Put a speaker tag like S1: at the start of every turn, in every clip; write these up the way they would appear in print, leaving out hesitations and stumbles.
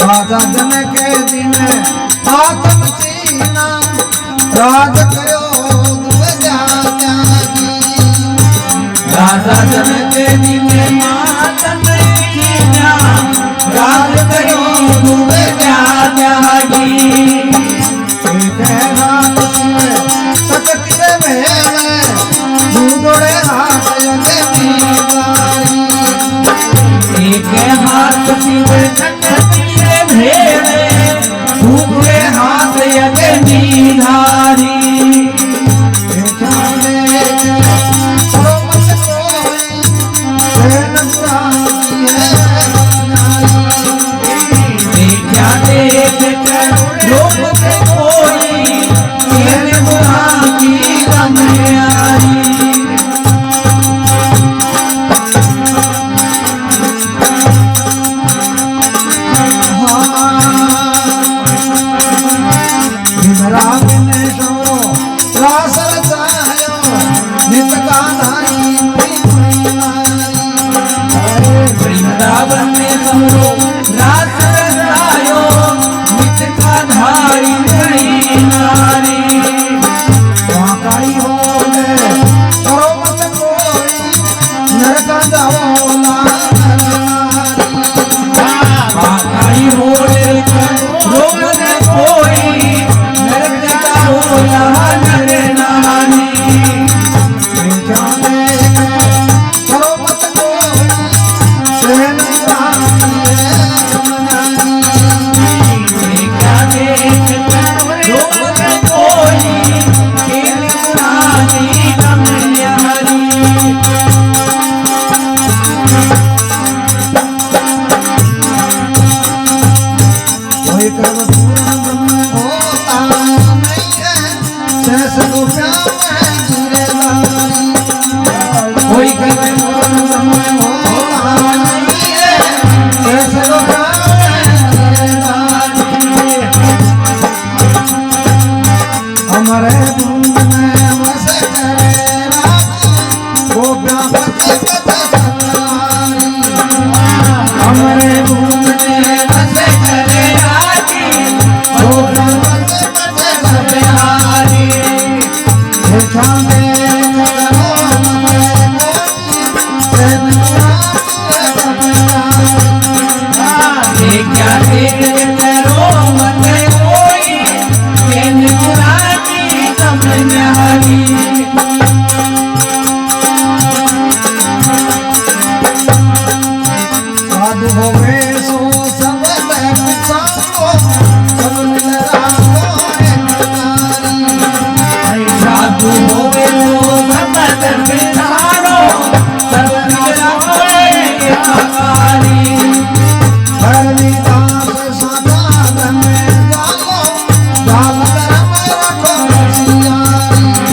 S1: राजा जनक दिन आत्म चीना राज करो दुबजा जागी
S2: राजा जनक दिन आत्म चीना राज करो दुबजा जागी
S1: एक रात में सकत में दूधोड़े हाथ लगे दीवारी
S2: एक हाथ शिव सकत भेड़े दूसरे हाथ अग्नि धारी देखा देख कर लोग से कोई तेरे बुरा की रमयारी वृंदावन में समरो रास रचायो नित्य का धारी बड़ी नारी
S1: वाकाई हो करो मत कोई नरका जाओ
S2: वाकाई हो करो मत कोई नरक जाओ नर नारी
S1: करो मत कोई हमारे बूंद में बस करे वो हमारे बूंद में बस करे वो
S2: क्या करो मत कोई तेरे बुरा की रमयारी
S1: साधु होवे सो सब पिछाओ सब मिल राखो
S2: साधु होवे तो सब पिछाड़ो सब मिल राखो
S1: हरदास सदा में जालो जाल धर्म रखो सियारी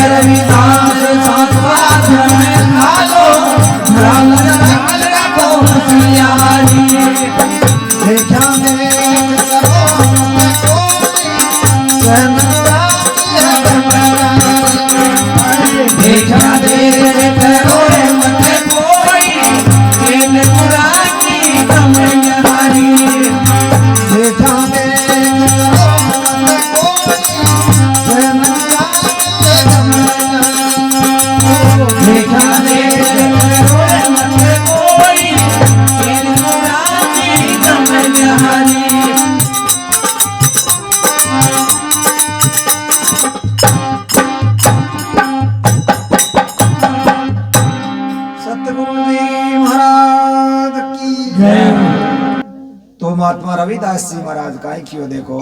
S2: हरदास सदा में जालो जाल धर्म रखो सियारी
S1: देखा देख करो मत कोई सहन
S2: देखा देख करो मत कोई तेरे बुरा की रमयारी
S1: देखा देख करो मत कोई सहन
S2: देखा देख करो मत कोई तेरे बुरा की रमयारी
S1: सतगुरु जी महाराज की तो महात्मा रविदास जी महाराज का क्यों देखो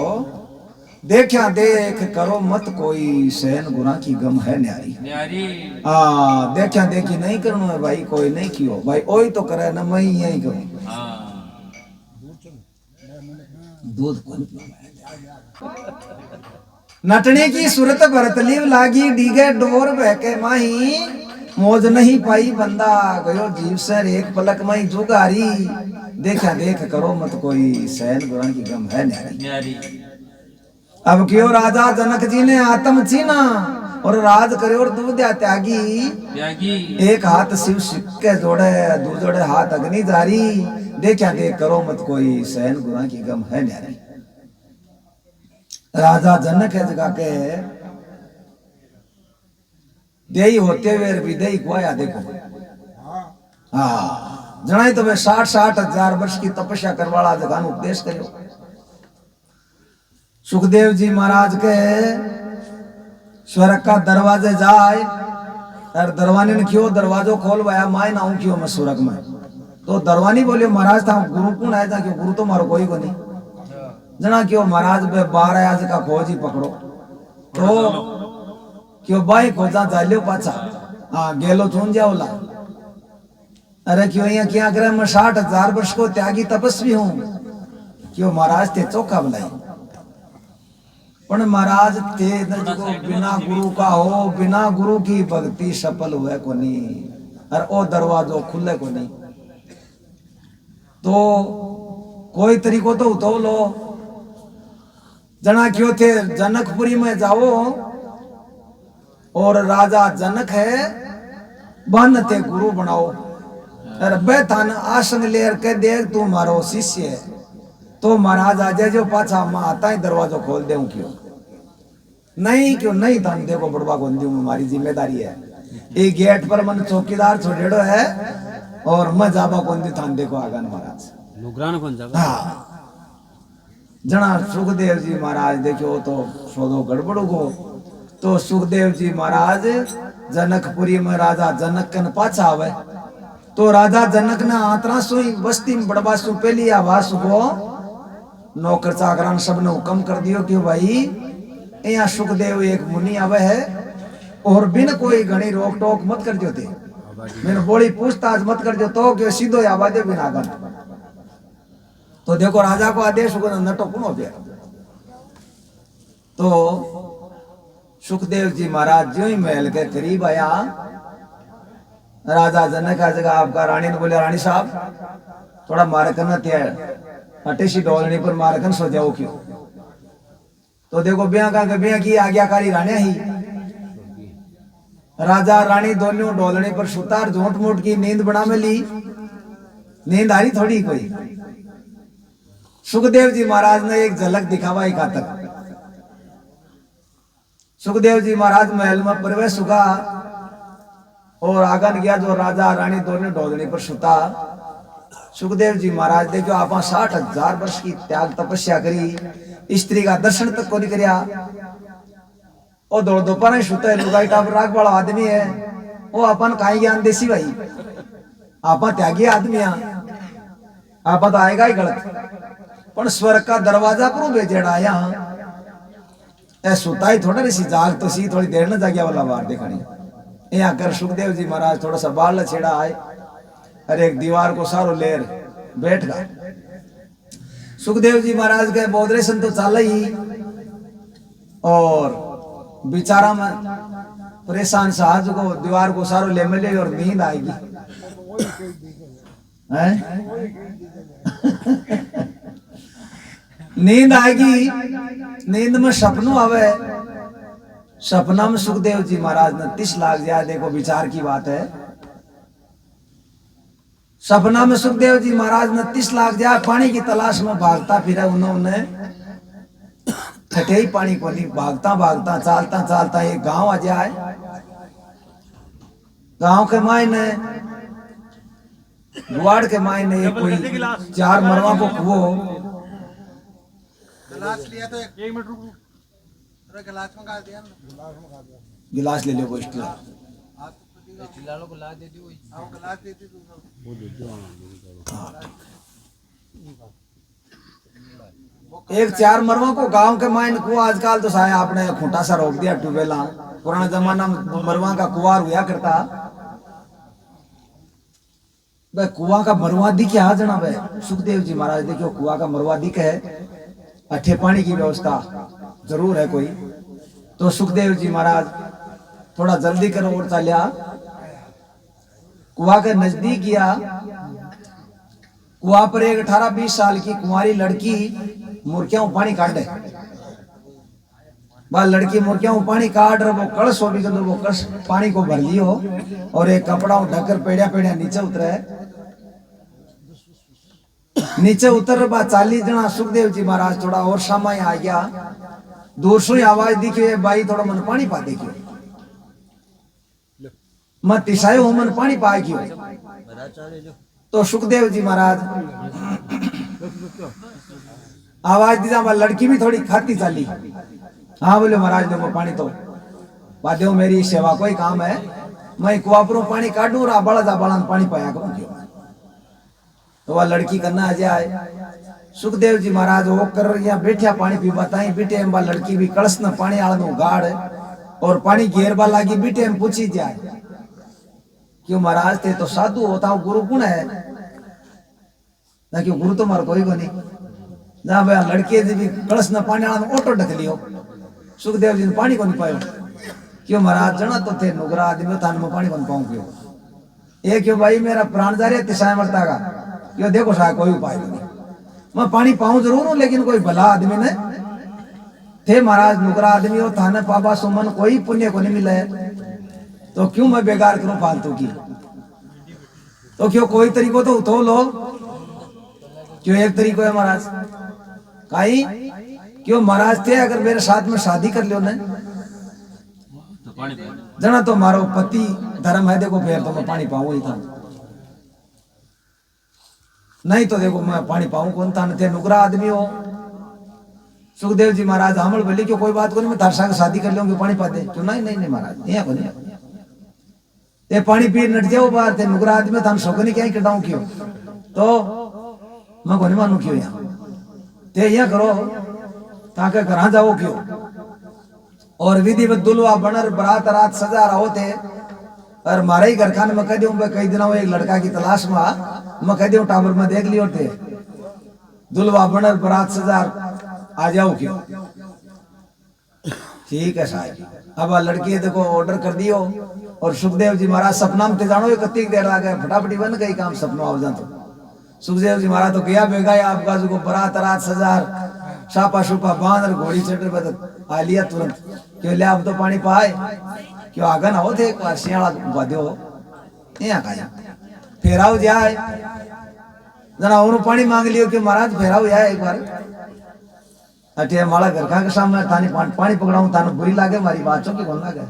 S1: देखा देख करो मत कोई सहन गुना की गम है न्यारी।
S2: न्यारी
S1: हाँ देखा देखी नहीं करना है भाई, कोई नहीं कियो भाई, ओही तो करे ना, मैं यही करूँ।
S2: हाँ
S1: दूध कौन नटने की सूरत भरत लीव लागी, डीगे डोर बहके माही, मौज नहीं पाई बंदा गयो जीव सर एक पलक माही जुगारी। देखा देख करो मत कोई सहन गुना की गम है न्यारी।
S2: न्यारी
S1: अब क्यों राजा जनक जी ने आत्म छीना और राज करे और दूधिया त्यागी।
S2: त्यागी
S1: एक हाथ शिव सिक्के जोड़े, दूसरे हाथ अग्नि जारी। देखा देख करो मत कोई सहन गुना की गम है न्यारी। राजा जनक है जगह के देई होते हुए विदेही कुआया देखो। हाँ जनाई तो वे 60 हजार वर्ष की तपस्या करवाला जगह नु उपदेश करो। सुखदेव जी महाराज के स्वर्ग का दरवाजे जाए और दरवाने ने क्यों दरवाजो खोलवाया, माय ना हूं क्यों मैं स्वर्ग में। तो दरवानी बोलियो महाराज था गुरु कौन आया था, क्यों गुरु तो मारो कोई को नहीं जना क्यों महाराज बे 12 आज का खोज ही पकड़ो। तो क्यों बाई खोजा जालियो पाछा, हाँ गेलो चून जाओला। अरे क्यों यहाँ क्या करे, मैं 60 हजार वर्ष को त्यागी तपस्वी हूं। क्यों महाराज ते चौका बुलाई, पर महाराज ते को बिना गुरु का हो, बिना गुरु की भक्ति सफल हुए को नहीं, और ओ दरवाजो खुले को नहीं। तो कोई तरीको तो उतो लो। जना क्यों थे जनकपुरी में जाओ और राजा जनक है बन ते गुरु बनाओ, और बेथान आसन लेर के देख तू मारो शिष्य है। तो महाराज आ जाए जो पाछा मां आता ही दरवाजो खोल दे क्यों नहीं, क्यों नहीं थान देखो बड़वा को दी हमारी जिम्मेदारी है। ये गेट पर मन चौकीदार छोड़ेड़ो है और मैं जाबा कौन दी थान देखो आगन महाराज
S2: नुकरान कौन जाबा।
S1: हाँ जना सुखदेव जी महाराज देखो तो सोदो गड़बड़ को। तो सुखदेव जी महाराज जनकपुरी में राजा जनक कन पाछा आवे। तो राजा जनक ने आतरा सुई बस्ती में बड़वा सु पहली आवाज को नौकर चाकरान सब ने हुक्म कर दियो कि भाई यहाँ सुखदेव एक मुनि आवे है और बिन कोई घनी रोक टोक मत कर जो थे, मैंने बोली पूछताछ मत कर जो तो कि सीधो आवाज बिना गन। तो देखो राजा को आदेश को नटो कुनो पे। तो सुखदेव जी महाराज जो ही महल के करीब आया, राजा जनक का जगह आपका रानी ने बोले रानी साहब थोड़ा मारकन अटेशी डोलनी पर मारकन सो जाओ क्यों। तो देखो ब्याह का ब्याह की आज्ञाकारी रानिया ही। राजा रानी दोनों डोलने पर सुतार झोंट मोट की नींद बना में ली, नींद आ रही थोड़ी कोई। सुखदेव जी महाराज ने एक झलक दिखावा एक तक। सुखदेव जी महाराज महल में प्रवेश हुआ और आगन गया जो राजा रानी दोनों डोलने पर सुता। सुखदेव जी महाराज देखो आप 60 हजार वर्ष की त्याग तपस्या करी, स्त्री का दर्शन तक को नहीं करिया। और दो दोपहर सुता लुगाई टाप राग वाला आदमी है, वो अपन काई ज्ञान देसी भाई, आप त्यागी आदमी आप तो आएगा ही गलत। पर स्वर्ग का दरवाजा पर भेजेड़ा यहाँ ए सुता ही थोड़ा सी जाग तो सी थोड़ी देर न जागिया वाला बार देखनी। यहाँ कर सुखदेव जी महाराज थोड़ा सा बाल छेड़ा आए, अरे एक दीवार को सारो लेर बैठ गया। सुखदेव जी महाराज के बोधरेशन तो चाल ही और बेचारा में परेशान साहज को दीवार को सारो ले मिले और नींद आएगी नींद आएगी। नींद में सपनों आवे, सपना में सुखदेव जी महाराज ने 30 लाख जाए। देखो विचार की बात है। सपना में सुखदेव जी महाराज ने 30 लाख जाए पानी की तलाश में भागता फिरा। उन्होंने खटे ही पानी को नहीं, भागता भागता चालता चालता एक गांव आ जाए। गांव के मायने गुआड़ के मायने कोई 4 मरवा को कुओं
S3: गिलास लिया तो एक मिनट रुक रुक गिलास मंगा दिया
S1: गिलास ले लो को स्टील
S3: गिलास को ला दे दियो आओ गिलास दे दे वो दे दो
S1: एक 4 मरवा को गांव के माइन को आजकल तो साया आपने खूंटा सा रोक दिया ट्यूबवेला। पुराना जमाना में मरवा का कुआर हुआ करता। भाई कुआ का मरवा दिखे आ जना भाई सुखदेव जी महाराज देखो कुआ का मरवा दिखे है, अठे पानी की व्यवस्था जरूर है कोई। तो सुखदेव जी महाराज थोड़ा जल्दी करो और चलिया कुआ के नजदीक गया। कुआ पर एक 18-20 साल की कुंवारी लड़की मुर्गियों पानी काटे। वह लड़की मुर्गियों पानी काट रहा, वो कलश हो भी वो कलश पानी को भर लियो और एक कपड़ा ढककर पेड़िया पेड़िया नीचे उतरे। नीचे उतर बा 40 जना सुखदेव जी महाराज थोड़ा और समय आ गया। दूर से आवाज दिखे भाई थोड़ा मन पानी पा देखियो मत तिसायो मन पानी पा गयो। तो सुखदेव जी महाराज आवाज दी जा लड़की भी थोड़ी खाती चाली। हाँ बोले महाराज देखो पानी तो बाध्यो मेरी सेवा कोई काम है, मैं कुआपरों पानी काटू रहा बड़ा जा बड़ा पानी पाया करूं क्यों। तो वह लड़की करना आ जाए। सुखदेव जी महाराज वो कर यहाँ बैठा पानी पीवा ताई बीटे में लड़की भी कलश न पानी आलो गाड़ और पानी घेरबा लागी बीटे में पूछी जाए क्यों महाराज थे तो साधु होता हूँ गुरु कौन है ना क्यों गुरु तो मारो कोई को नहीं ना भाई लड़के भी कलश न पानी आलो ऑटो ढक लियो। सुखदेव जी ने पानी को नहीं पायो क्यों महाराज जना तो थे नुगरा आदमी थान में पानी को नहीं पाऊं क्यों ये क्यों भाई मेरा प्राण जा रहा है तिसाया मरता का क्यों देखो शायद कोई उपाय नहीं मैं पानी पाऊं जरूर हूं लेकिन कोई भला आदमी ने थे महाराज नुकरा आदमी हो थाने पापा सुमन कोई पुण्य को नहीं मिले तो क्यों मैं बेकार करूं फालतू की। तो क्यों कोई तरीको तो उठो लो क्यों एक तरीको है महाराज काई क्यों महाराज थे अगर मेरे साथ में शादी कर लियो ने जना तो मारो पति धर्म है देखो फिर तो मैं पानी पाऊं ही था नहीं तो देखो मैं पानी पाऊं कौन था थे नुकरा आदमी हो। सुखदेव जी महाराज हमल बोले क्यों कोई बात को नहीं मैं तारसा की शादी कर लूंगी पानी पा दे क्यों नहीं नहीं नहीं महाराज यहाँ को नहीं ये पानी पी नट जाओ बाहर थे नुकरा आदमी था शोकनी क्या कटाऊं क्यों तो मैं को नहीं मानू क्यों यहाँ ते यहाँ करो ताकि घर जाओ क्यों और विधि में दुल्हा बनर बरात रात सजा रहो थे और मारे ही घर खान में कह दूं कई दिनों एक लड़का की तलाश में मैं कह दूं टावर में देख लियो थे दुल्हा बनर बरात सजा आ जाओ क्यों ठीक है साहब। अब लड़की देखो ऑर्डर कर दियो और सुखदेव जी महाराज सपना में जानो ये कत्ती देर आ गए फटाफटी बन गई काम सपनों आ तो सुखदेव जी महाराज तो गया बेगा आपका जो बरात रात सजार सापा सुपा बांध घोड़ी चढ़ बद आ लिया तुरंत क्यों ले अब तो पानी पाए क्यों आगे ना हो थे एक बार सियाला बाध्यो यहाँ खाया फेराव जाए जना और पानी मांग लियो कि महाराज फेराव जाए एक बार अटे माला घर का सामने तानी पानी पकड़ाऊं तानो बुरी लागे मारी बातों की कौन लागे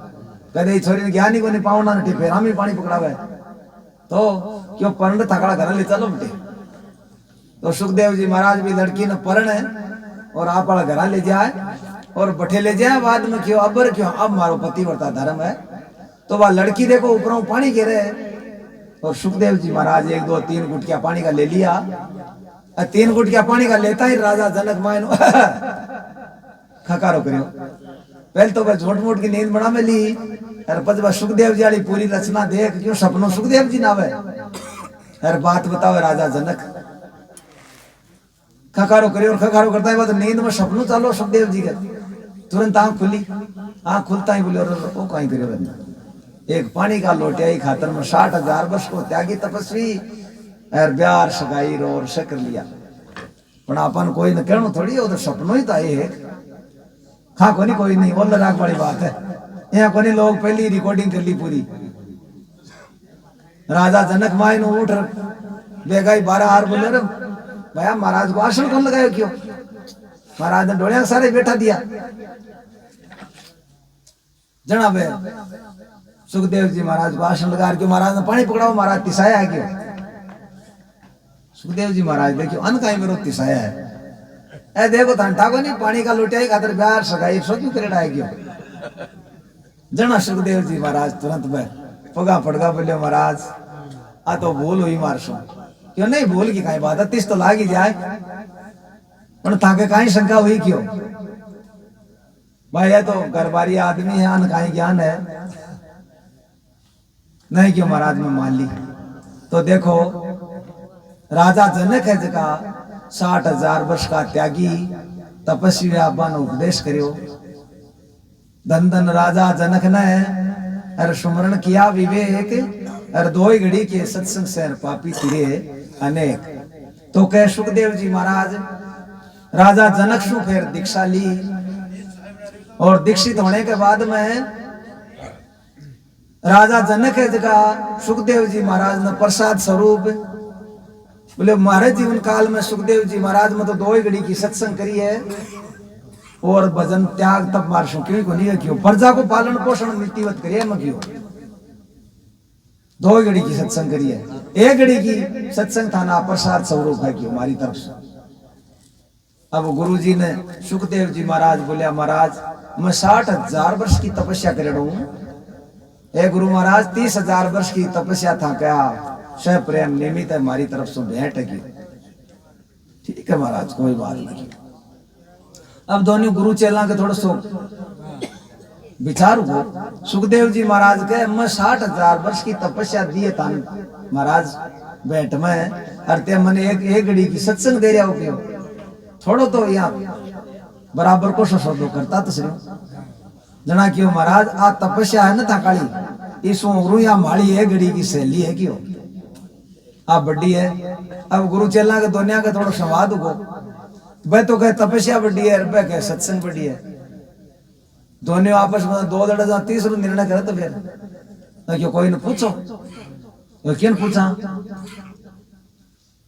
S1: कदे छोरी ने ज्ञानी को नहीं पाऊं ना टे फेरा में पानी पकड़ावे तो क्यों परण थकड़ा घर ले चलो बेटे। तो सुखदेव जी महाराज भी लड़की ने परण है और आप घर ले जाए और बठे ले जाए बाद में क्यों अबर क्यों अब मारो पति वर्ता धर्म है। तो वह लड़की देखो ऊपर पानी गिरे और सुखदेव जी महाराज 1 2 3 गुटकिया पानी का ले लिया। 3 गुटकिया पानी का लेता ही राजा जनक मायनो खकारो करियो पहले तो वह झोट मोट की नींद बना में ली और पद सुखदेव जी वाली पूरी रचना देख क्यों सपनों सुखदेव जी नावे हर बात बताओ राजा जनक खकारो करियो और खकारो करता है तो नींद में सपनों चालो सुखदेव जी का तुरंत आंख खुली आंख खुलता ही बोले वो कहीं करियो बंदा एक पानी का लोटिया ही खातर में 60,000 वर्ष को त्यागी तपस्वी और ब्यार सगाई रो और शकर लिया पर अपन कोई न कहना थोड़ी हो तो सपनों ही तो आए है खा को नहीं कोई नहीं बोल राख वाली बात है यहाँ को नहीं लोग पहली रिकॉर्डिंग कर ली पूरी। राजा जनक माई ने उठ बेगाई 12 हार बोले रे भैया महाराज को आसन कौन लगायो क्यों महाराज ने डोलिया सारे बैठा दिया जना बे सुखदेव जी महाराज को आसन लगा क्यों महाराज ने पानी पकड़ाओ महाराज तिसाया है क्यों सुखदेव जी महाराज देखियो अन का मेरो तिसाया है ए देखो धंटा को नहीं पानी का लोटिया खातर प्यार सगाई सोचू करेड़ा है क्यों जना सुखदेव जी महाराज तुरंत में पगा पड़गा बोले महाराज आ तो भूल हुई मारसो क्यों नहीं भूल की कहीं बात है तिस तो लागी जाए पण थाके काई शंका हुई क्यों भाई? ये तो घरबारी आदमी है, अन काई ज्ञान है नहीं क्यों महाराज में मान ली। तो देखो राजा जनक है जगह 60,000 वर्ष का त्यागी तपस्वी आपन उपदेश करियो। धन धन राजा जनक ने अर सुमरण किया विवेक, अर दो घड़ी के सत्संग से पापी तिरे अनेक। तो कह सुखदेव जी महाराज राजा जनक सु फिर दीक्षा ली, और दीक्षित होने के बाद में राजा जनक है जगह सुखदेव जी महाराज ने प्रसाद स्वरूप बोले हमारे जीवन काल में सुखदेव जी महाराज में तो 2 घड़ी की सत्संग करी है, और भजन त्याग तब मारशो क्यों को नहीं क्यों प्रजा को पालन पोषण नीतिवत करिए मैं क्यों 2 घड़ी की सत्संग करी है, 1 घड़ी की सत्संग था ना प्रसाद स्वरूप है क्यों हमारी तरफ से। अब गुरुजी ने सुखदेव जी महाराज बोले महाराज मैं 60,000 वर्ष की तपस्या कर रहा हूं। ए गुरु महाराज 30,000 वर्ष की तपस्या था क्या सह प्रेम निमित्त है हमारी तरफ से भेंट है की। ठीक है महाराज कोई बात नहीं। अब दोनों गुरु चेला के थोड़ा सो विचार हो। सुखदेव जी महाराज के मैं 60,000 वर्ष की तपस्या दिए था महाराज भेंट में, अरे मैंने एक घड़ी की सत्संग दे रहा हो थोड़ो तो यहाँ बराबर को शोधो करता तो सही जना क्यों महाराज आ तपस्या है ना था काली इस या माड़ी 1 घड़ी की सहेली है क्यों आ बड़ी है। अब गुरु चेला के दुनिया के थोड़ा संवाद हो वह तो कहे तपस्या बड़ी है, वह कहे सत्संग बड़ी है। दोनों आपस में 2 लड़ तीसरा निर्णय करे तो फिर क्यों कोई ने पूछो क्यों पूछा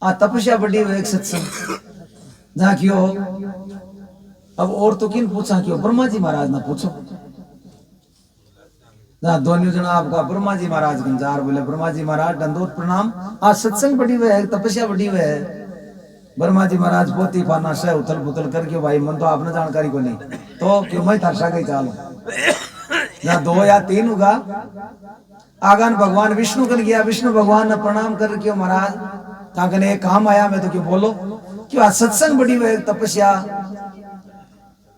S1: आ तपस्या बड़ी है एक सत्संग जहाँ क्यों। अब और तो किन पूछा क्यों ब्रह्मा जी महाराज ने पूछो। दोनों जना आपका ब्रह्मा जी महाराज गंजार बोले ब्रह्मा जी महाराज दंडोत प्रणाम। आज सत्संग बड़ी हुए है तपस्या बड़ी हुए है। ब्रह्मा जी महाराज पोती पाना से उथल पुथल करके भाई मन तो आपने जानकारी को नहीं तो क्यों मैं थरसा गई चालू या 2 या 3 होगा। आगन भगवान विष्णु कन गया, विष्णु भगवान ने प्रणाम कर क्यों महाराज ताकने एक काम आया मैं तो क्यों बोलो क्यों आज सत्संग बड़ी हुए तपस्या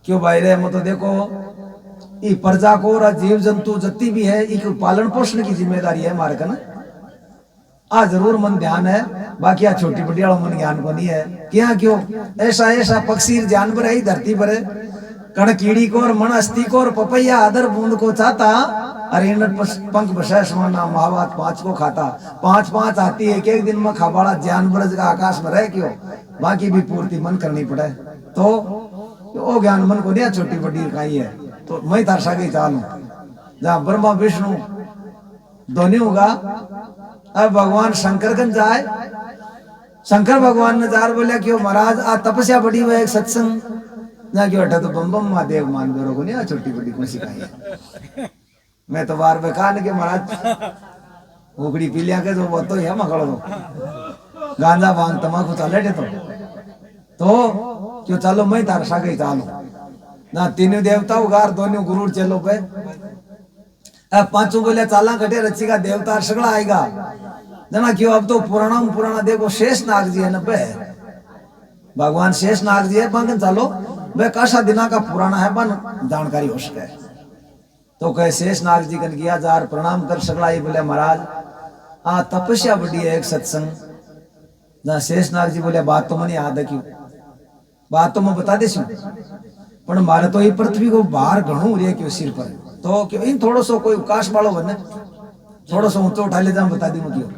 S1: क्यों भाई रे मैं तो देखो ये प्रजा को और जीव जंतु जति भी है इनको पालन पोषण की जिम्मेदारी है हमारे का ना। आ जरूर मन ध्यान है बाकी आ छोटी बड़ी वाला मन ज्ञान को नहीं है क्या क्यों ऐसा ऐसा पक्षी जानवर है धरती पर कण कीड़ी को और मन अस्थि को और पपैया आदर बूंद को चाहता अरे पंख बसा समाना महावात 5 को खाता 5 आती है एक दिन में खाबाड़ा जानवर का आकाश में रह क्यों बाकी भी पूर्ति मन करनी पड़े तो वो ज्ञान मन को नहीं छोटी बड़ी इकाई है। तो मैं दर्शा गई चालू जहाँ ब्रह्मा विष्णु दोनों होगा। अब भगवान शंकर कन जाए शंकर भगवान ने जार बोलिया क्यों महाराज आ तपस्या बड़ी हुई एक सत्संग ना क्यों हटा तो बम बम महादेव मान गोरो को नहीं छोटी बड़ी को सिखाई है। मैं तो बार में कहा कि महाराज उगड़ी पी लिया के तो वो तो है मकड़ो गांजा भांग तमाकू चले तो क्यों चलो मैं दर्शा गई चालू ना 3 देवता उगार दोनों गुरु चलो पे अब 5 बोले चाला घटे रची का देवता सगड़ा आएगा जना क्यों अब तो पुराना देखो शेष नाग जी है न भगवान शेष नाग जी है बंगन चलो वे काशा दिना का पुराना है बन जानकारी हो सके तो कहे शेष नाग जी कन किया जार प्रणाम कर सगड़ा ही बोले महाराज आ तपस्या बड़ी है एक सत्संग ना शेष नाग जी बोले बात तो मैंने याद है क्यों बात तो मैं बता दे पर मारे तो ये पृथ्वी को बाहर घणू रे क्यों सिर पर तो क्यों इन थोड़ो सो कोई उकाश वालों बने थोड़ो सो ऊंचो उठा ले जा बता दी क्यों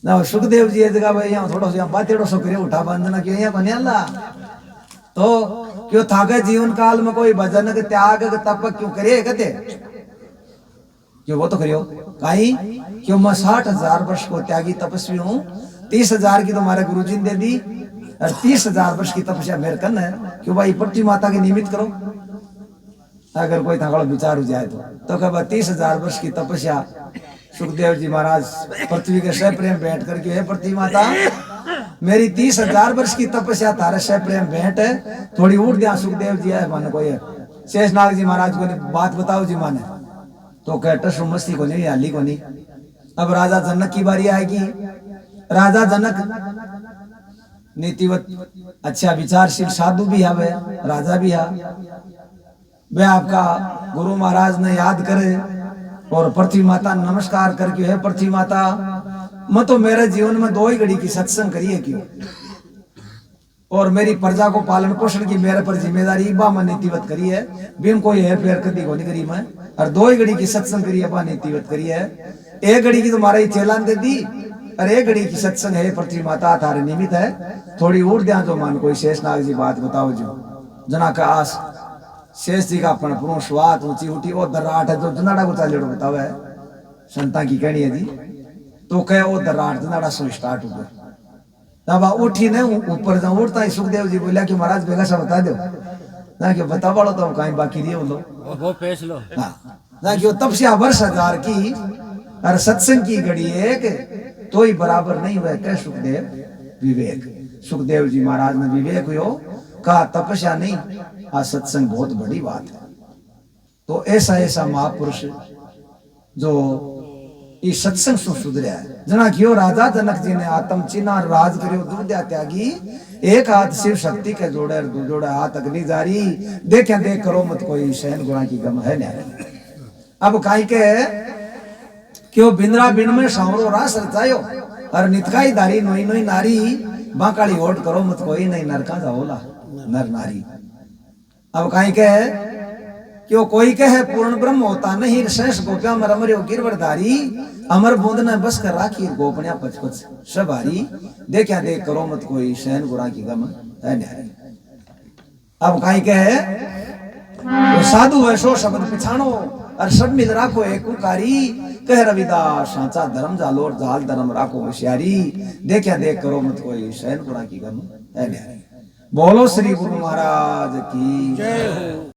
S1: ना सुखदेव जी जगह भाई यहाँ थोड़ा सा बातेड़ो सो करे उठा बांधना क्यों यहाँ बने अल्लाह तो क्यों थाके जीवन काल में कोई भजन के त्याग के तप क्यों करे कहते क्यों वो तो करियो कहीं क्यों मैं 60,000 वर्ष को त्यागी तपस्वी हूँ 30,000 की तो हमारे गुरुजी ने दे दी और 30,000 वर्ष की तपस्या मेरे करना है क्यों भाई पृथ्वी माता के निमित्त करो अगर कोई थोड़ा विचार हो जाए तो कब 30,000 वर्ष की तपस्या सुखदेव जी महाराज पृथ्वी के सह प्रेम भेंट करके है पृथ्वी माता मेरी 30,000 वर्ष की तपस्या तारे सह प्रेम भेंट है थोड़ी उठ दिया सुखदेव जी है माने कोई शेषनाग जी महाराज को बात बताओ जी माने तो कहते मस्ती को नहीं हाली को नहीं। अब राजा जनक की बारी आएगी। राजा जनक नीतिवत अच्छा विचारशील साधु भी है, राजा भी है। वे आपका गुरु महाराज ने याद करे और पृथ्वी माता नमस्कार करके, है पृथ्वी माता मैं तो मेरे जीवन में 2 ही घड़ी की सत्संग करिए क्यों, और मेरी प्रजा को पालन पोषण की मेरे पर जिम्मेदारी बा मैं नीतिवत करी है, बिन कोई हेर फेर कदी को नहीं करी मैं, और 2 ही घड़ी की सत्संग करी है बा नीतिवत करी है। 1 घड़ी की तुम्हारा ही चेलान दे दी, और 1 घड़ी की सत्संग है पृथ्वी माता थारे निमित्त है। थोड़ी उड़ दिया जो मान कोई शेषनाग जी बात बताओ जो जना का आस शेष जी का पुरो स्वाद ऊंची उठी वो दर्राट है जो जनाड़ा को चालेड़ो बतावे संता की कहनी है जी, तो कहे वो दर्राट जनाड़ा सो स्टार्ट हो गया। तब उठी ने ऊपर जा उठता ही सुखदेव जी बोलिया कि महाराज बेगा सा बता दो ना कि बता वालो तो कहीं बाकी रही बोलो
S2: वो पेश लो।
S1: हाँ ना कि वो तपस्या वर्ष 1000 की और सत्संग की घड़ी एक तो ही बराबर नहीं हुआ। कह सुखदेव विवेक, सुखदेव जी महाराज ने विवेक हो कहा तपस्या नहीं, आ सत्संग बहुत बड़ी बात है। तो ऐसा ऐसा महापुरुष जो इस सत्संग से सुधरिया है, जना क्यों राजा जनक जी ने आत्म चिन्ह राज करियो दूधिया त्यागी, एक हाथ शिव शक्ति के जोड़े और दो जोड़े हाथ अग्नि जारी, देखे देख करो मत कोई शहन गुणा की गम है नहीं। अब काई के क्यों बिंद्रा बिन में सावरो रास रचायो और नितकाई दारी नोई नोई नारी, बाकाली ओट करो मत कोई नहीं नरका जाओला नर नारी। अब काई के क्यों कोई कहे पूर्ण ब्रह्म होता नहीं, शेष गोपिया मर अमर गिरवरधारी, अमर बूंद ने बस कर राखी गोपनिया पचपच सवारी, देखा देख करो मत कोई शहन गुणा की गम है नहीं। अब काई कहे तो साधु वैसो शब्द पिछाणो और सब मिल राखो एक कारी, कह रविदास सांचा धर्म जालो और जाल धर्म राखो होशियारी, देखा देख करो मत कोई शहन गुणा की गम है नहीं। बोलो श्री गुरु महाराज की जय हो।